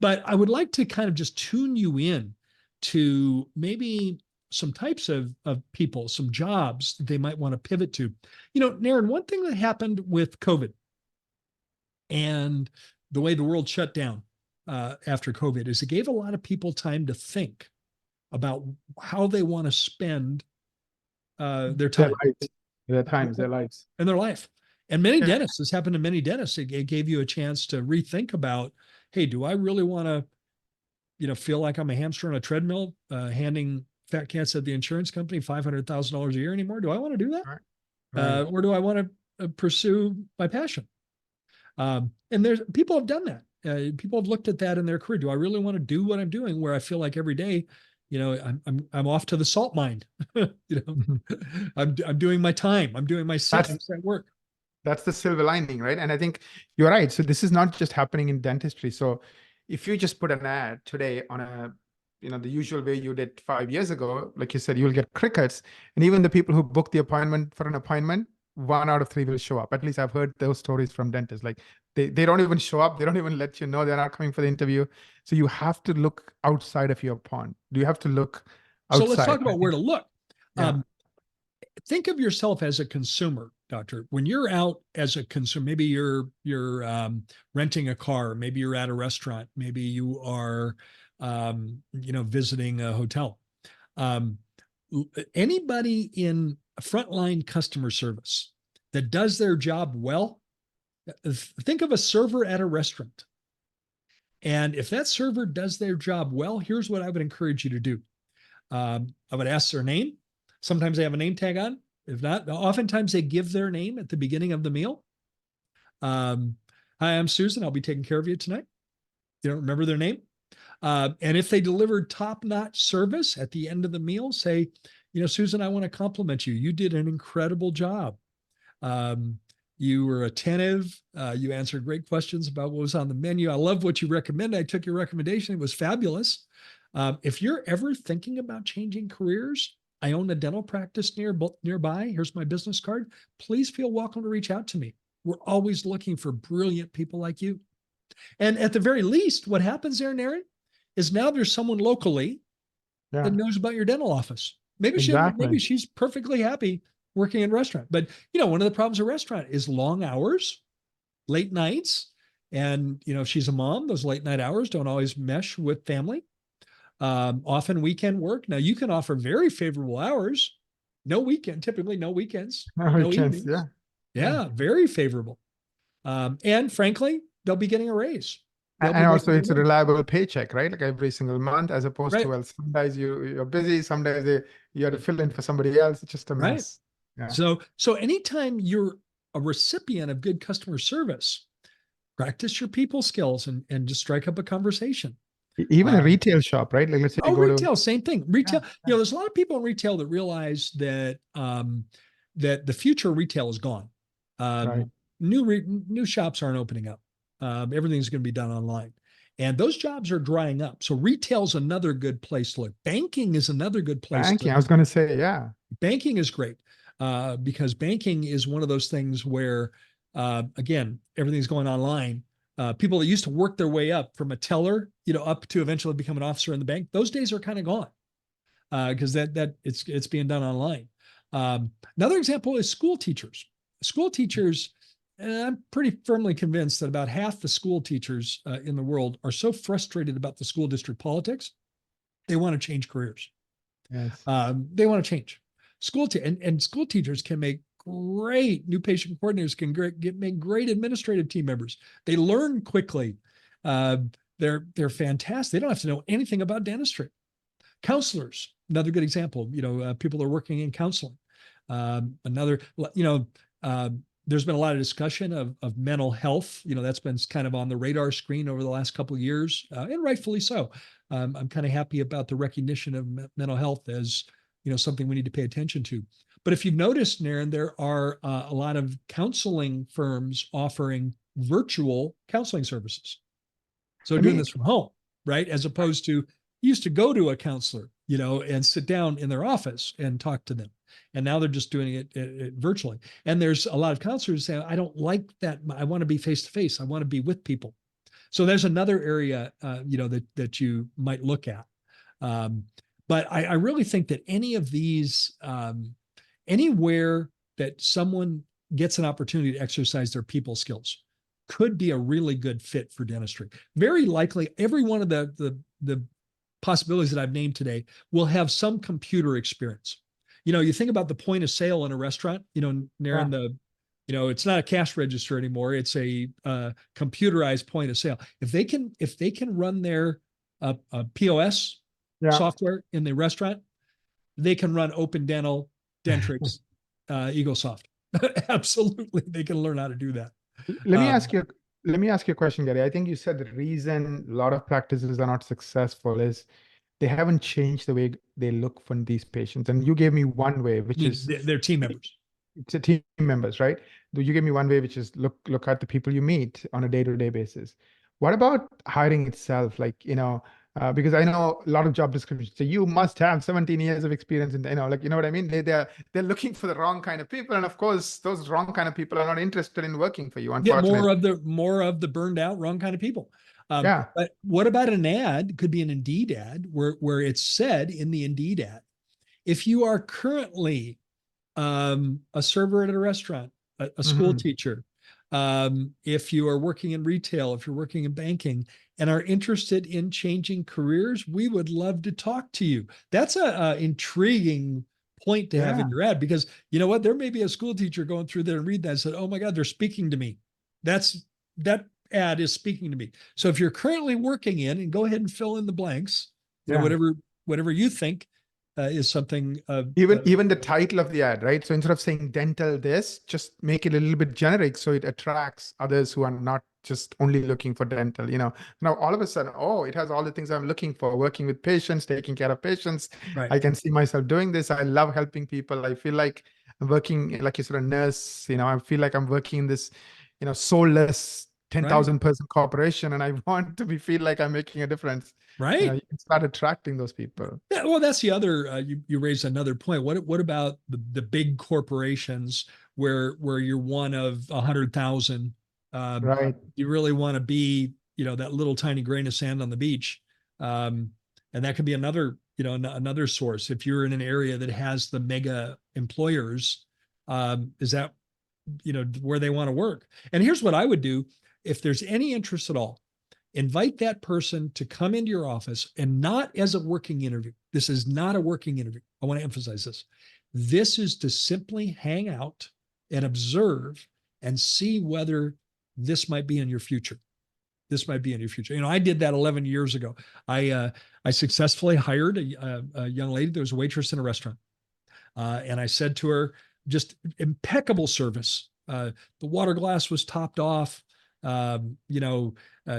But I would like to kind of just tune you in to maybe some types of people, some jobs that they might want to pivot to. Naren, one thing that happened with COVID and the way the world shut down after COVID is it gave a lot of people time to think about how they want to spend their time. Their lives. And their life. And many dentists, this happened to many dentists, it gave you a chance to rethink about, hey, do I really want to, feel like I'm a hamster on a treadmill, handing fat cats at the insurance company $500,000 a year anymore? Do I want to do that? Right. Or do I want to pursue my passion? And there's people have done that. People have looked at that in their career. Do I really want to do what I'm doing where I feel like every day, I'm off to the salt mine. I'm doing my time. I'm doing my set work. That's the silver lining, right? And I think you're right. So this is not just happening in dentistry. So if you just put an ad today on the usual way you did 5 years ago, like you said, you'll get crickets. And even the people who book the appointment for an appointment, 1 out of 3 will show up. At least I've heard those stories from dentists. Like they don't even show up. They don't even let you know they're not coming for the interview. So you have to look outside of your pond. You have to look outside. So let's talk about where to look. Yeah. Think of yourself as a consumer, doctor. When you're out as a consumer, maybe you're renting a car, maybe you're at a restaurant, maybe you are visiting a hotel. Anybody in frontline customer service that does their job well, think of a server at a restaurant. And if that server does their job well, here's what I would encourage you to do. I would ask their name. Sometimes they have a name tag on. If not, oftentimes they give their name at the beginning of the meal. Hi, I'm Susan. I'll be taking care of you tonight. You don't remember their name? And if they delivered top-notch service at the end of the meal, say, Susan, I want to compliment you. You did an incredible job. You were attentive. You answered great questions about what was on the menu. I love what you recommended. I took your recommendation. It was fabulous. If you're ever thinking about changing careers, I own a dental practice nearby. Here's my business card. Please feel welcome to reach out to me. We're always looking for brilliant people like you. And at the very least, what happens there, Naren, is now there's someone locally that knows about your dental office. Maybe she's perfectly happy working in a restaurant. But, one of the problems of a restaurant is long hours, late nights. And, if she's a mom, those late night hours don't always mesh with family. Often weekend work. Now you can offer very favorable hours, typically no weekends, no weekends, yeah, very favorable. And frankly, they'll be getting a raise. And also it's a reliable paycheck, right? Like every single month, as opposed to, well, some days you're busy, some days you have to fill in for somebody else. It's just a mess. Right. Yeah. So anytime you're a recipient of good customer service, practice your people skills and just strike up a conversation. Even a retail shop, right? Like let's say retail, same thing. Retail, there's a lot of people in retail that realize that that the future of retail is gone. Right. New shops aren't opening up. Everything's going to be done online, and those jobs are drying up. So retail is another good place to look. Banking is another good place. I was going to say, banking is great because banking is one of those things where, again, everything's going online. People that used to work their way up from a teller, up to eventually become an officer in the bank, those days are kind of gone because it's being done online. Another example is school teachers. School teachers, and I'm pretty firmly convinced that about half the school teachers in the world are so frustrated about the school district politics, they want to change careers. Yes. They want to change. School teachers can make great new patient coordinators, can make great administrative team members. They learn quickly. They're fantastic. They don't have to know anything about dentistry. Counselors, another good example. People that are working in counseling. There's been a lot of discussion of mental health. That's been kind of on the radar screen over the last couple of years, and rightfully so. I'm kind of happy about the recognition of mental health as something we need to pay attention to. But if you've noticed, Naren, there are a lot of counseling firms offering virtual counseling services. So doing this from home, right? As opposed to, you used to go to a counselor, and sit down in their office and talk to them. And now they're just doing it virtually. And there's a lot of counselors saying, I don't like that. I want to be face-to-face. I want to be with people. So there's another area, that you might look at. But I really think that any of these, anywhere that someone gets an opportunity to exercise their people skills could be a really good fit for dentistry. Very likely, every one of the possibilities that I've named today will have some computer experience. You think about the point of sale in a restaurant, Naren, it's not a cash register anymore. It's a computerized point of sale. If they can run their POS software in the restaurant, they can run Open Dental, Dentrix, EagleSoft. Absolutely, they can learn how to do that. Let me ask you. Let me ask you a question, Gary. I think you said the reason a lot of practices are not successful is they haven't changed the way they look for these patients. And you gave me one way, which is their team members. It's a team members, right? You gave me one way, which is look at the people you meet on a day-to-day basis. What about hiring itself? Because I know a lot of job descriptions. So you must have 17 years of experience in, you know what I mean? They're looking for the wrong kind of people, and of course, those wrong kind of people are not interested in working for you. Unfortunately, more of the burned out, wrong kind of people. Yeah. But what about an ad? Could be an Indeed ad where it's said in the Indeed ad, if you are currently a server at a restaurant, a school teacher, if you are working in retail, if you're working in banking and are interested in changing careers, we would love to talk to you. That's a intriguing point to have in your ad, because you know what? There may be a school teacher going through there and read that and said, oh my God, they're speaking to me. That ad is speaking to me. So if you're currently working in, and go ahead and fill in the blanks, whatever you think is something. Even the title of the ad, right? So instead of saying dental this, just make it a little bit generic so it attracts others who are not just only looking for dental. Now all of a sudden, it has all the things I'm looking for: working with patients, taking care of patients. Right. I can see myself doing this. I love helping people. I feel like I'm working, like you said, a nurse. I feel like I'm working in this, soulless 10,000 person corporation, and I want to feel like I'm making a difference. Right. You can start attracting those people. Yeah, well, that's the other. You raised another point. What about the big corporations where you're one of 100,000? Right. You really want to be, that little tiny grain of sand on the beach, and that could be another, another source. If you're in an area that has the mega employers, is that, where they want to work? And here's what I would do if there's any interest at all. Invite that person to come into your office, and not as a working interview. This is not a working interview. I want to emphasize this. This is to simply hang out and observe and see whether this might be in your future. This might be in your future. I did that 11 years ago. I successfully hired a young lady that was a waitress in a restaurant. And I said to her, just impeccable service. The water glass was topped off.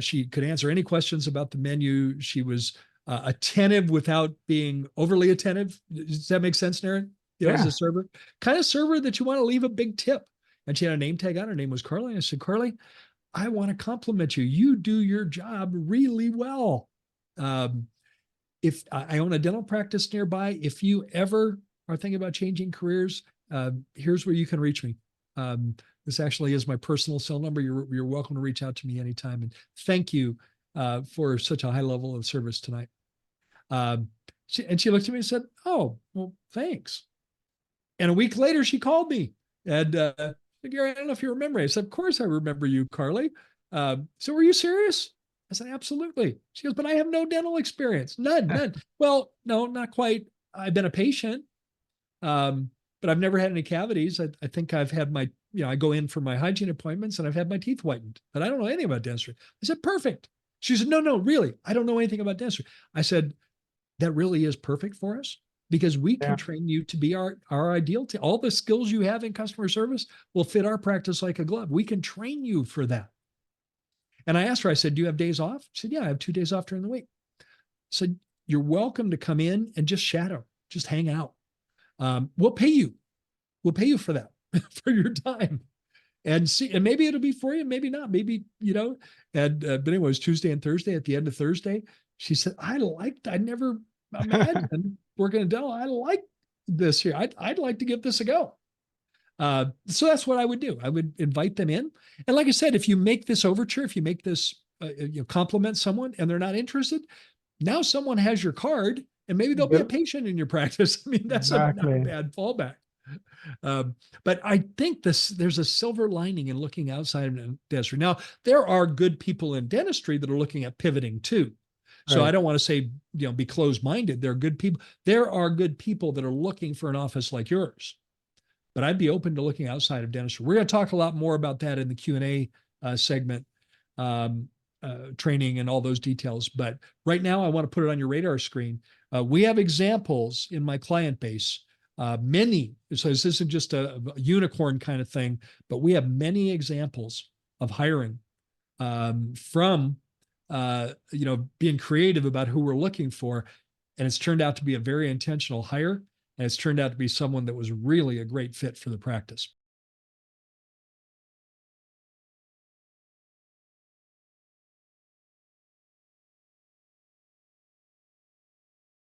She could answer any questions about the menu. She was attentive without being overly attentive. Does that make sense, Naren? As a server, kind of server that you want to leave a big tip. And she had a name tag on. Her name was Carly. And I said, Carly, I want to compliment you. You do your job really well. If I own a dental practice nearby, if you ever are thinking about changing careers, here's where you can reach me. This actually is my personal cell number. You're welcome to reach out to me anytime. And thank you for such a high level of service tonight. She looked at me and said, oh, well, thanks. And a week later, she called me and Gary, I don't know if you remember. I said, of course I remember you, Carly. So were you serious? I said, absolutely. She goes, but I have no dental experience. None. Well, no, not quite. I've been a patient, but I've never had any cavities. I think I've had my, I go in for my hygiene appointments and I've had my teeth whitened, but I don't know anything about dentistry. I said, perfect. She said, no, really, I don't know anything about dentistry. I said, that really is perfect for us, because we can train you to be our ideal team. All the skills you have in customer service will fit our practice like a glove. We can train you for that. And I asked her, I said, do you have days off? She said, yeah, I have 2 days off during the week. I said, you're welcome to come in and just shadow, just hang out. We'll pay you. We'll pay you for that, for your time. And see, and maybe it'll be for you, maybe not, maybe, but anyway, it was Tuesday and Thursday. At the end of Thursday, she said, I never imagined working in dental. I like this here. I'd like to give this a go. So that's what I would do. I would invite them in. And like I said, if you make this overture, if you make this compliment someone and they're not interested, now someone has your card and maybe they'll be a Yep. patient in your practice. I mean, that's not a Exactly. bad fallback. But I think there's a silver lining in looking outside of dentistry. Now, there are good people in dentistry that are looking at pivoting too. So I Right. don't want to say, be closed-minded. There are good people. There are good people that are looking for an office like yours. But I'd be open to looking outside of dentistry. We're going to talk a lot more about that in the Q&A segment, um, training and all those details. But right now, I want to put it on your radar screen. We have examples in my client base, many. So this isn't just a unicorn kind of thing, but we have many examples of hiring from being creative about who we're looking for. And it's turned out to be a very intentional hire. And it's turned out to be someone that was really a great fit for the practice.